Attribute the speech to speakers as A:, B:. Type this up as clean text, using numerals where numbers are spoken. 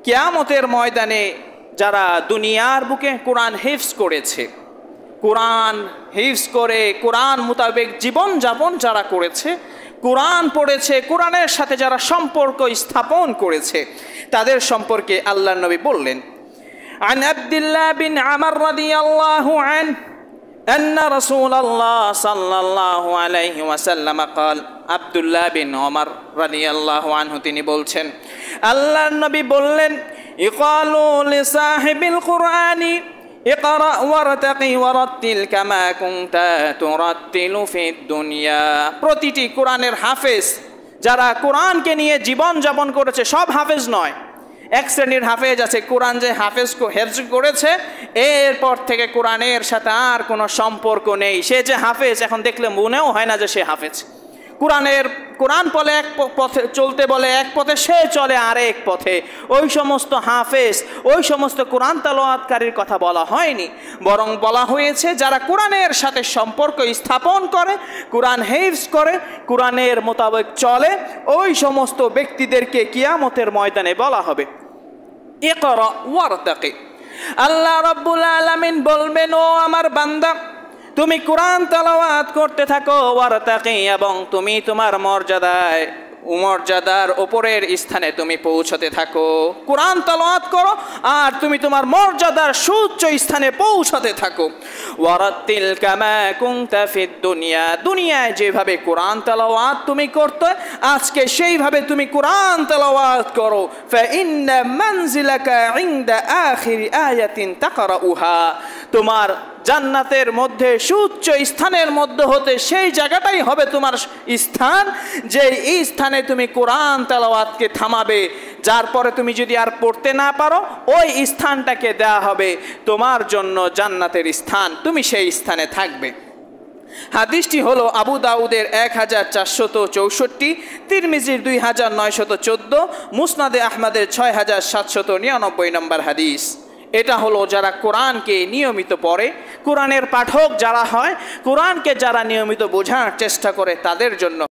A: কিয়ামতের ময়দানে যারা দুনিয়ার বুকে কোরআন হিফজ করেছে, কোরআন হিফজ করে কোরআন মোতাবেক জীবন যাপন যারা করেছে, কোরআন পড়েছে, কোরআনের সাথে যারা সম্পর্ক স্থাপন করেছে, তাদের সম্পর্কে আল্লাহর নবী বললেন, আন আব্দুল্লাহ বিন আমর রাদিয়াল্লাহু আনহু আন্না রাসূলুল্লাহ সাল্লাল্লাহু আলাইহি ওয়াসাল্লাম قال আব্দুল্লাহ বিন ওমর রাদিয়াল্লাহু আনহু তিনি বলছেন, আল্লাহর নবী বললেন, ইকালু লিসাহিবিল কুরআনি ইকরা ওয়ারতাকি ওয়ারাতিল কামা কুনতা তুরাতিলু ফিদ দুনিয়া। প্রতিটি কোরআনের হাফেজ যারা কোরআনকে নিয়ে জীবন যাপন করেছে, সব হাফেজ নয়, এক শ্রেণীর হাফেজ আছে, কোরআন যে হাফেজ হেফজ করেছে এরপর থেকে কোরআনের সাথে আর কোনো সম্পর্ক নেই, সে যে হাফেজ এখন দেখলে মনেও হয় না যে সে হাফেজ। কোরআন বলে এক পথে চলতে, বলে এক পথে, সে চলে আরেক পথে। ওই সমস্ত হাফেজ, ওই সমস্ত কোরআন তেলাওয়াতকারীর কথা বলা হয়নি, বরং বলা হয়েছে যারা কোরআনের সাথে সম্পর্ক স্থাপন করে, কোরআন হিফজ করে, কোরআনের মোতাবেক চলে, ওই সমস্ত ব্যক্তিদেরকে কিয়ামতের ময়দানে বলা হবে ইকরা ওয়ারতাকি। আল্লাহ রাব্বুল আলামিন বলবেন, ও আমার বান্দা, তুমি কোরআন তেলাওয়াত করতে থাকো, ওয়ারতাকি, এবং তুমি তোমার মর্যাদার উপরের স্থানে তুমি পৌঁছতে থাকো। কোরআন তেলাওয়াত করো আর তুমি তোমার মর্যাদার সুউচ্চ স্থানে পৌঁছতে থাকো। ওয়ারাতিল কামা কুনতা ফিদ দুনিয়া, দুনিয়ায় যেভাবে কোরআন তেলাওয়াত তুমি করতে, আজকে সেইভাবে তুমি কোরআন তেলাওয়াত করো। ফা ইন্না মানজিলাকা ইনদা আখিরি আয়াতিন তাকরাউহা, তোমার জান্নাতের মধ্যে সুউচ্চ স্থানের মধ্যে হতে সেই জায়গাটাই হবে তোমার স্থান, যে এই স্থানে তুমি কোরআন তেলাওয়াতকে থামাবে, যার পরে তুমি যদি আর পড়তে না পারো ওই স্থানটাকে দেয়া হবে তোমার জন্য জান্নাতের স্থান, তুমি সেই স্থানে থাকবে। হাদিসটি হলো আবু দাউদের 1464, তিরমিজির 2914, মুসনাদে আহমদের 6799 নম্বর হাদিস। এটা হলো যারা কোরআনকে নিয়মিত পড়ে, কোরআনের পাঠক যারা হয়, কোরআনকে যারা নিয়মিত বোঝার চেষ্টা করে তাদের জন্য।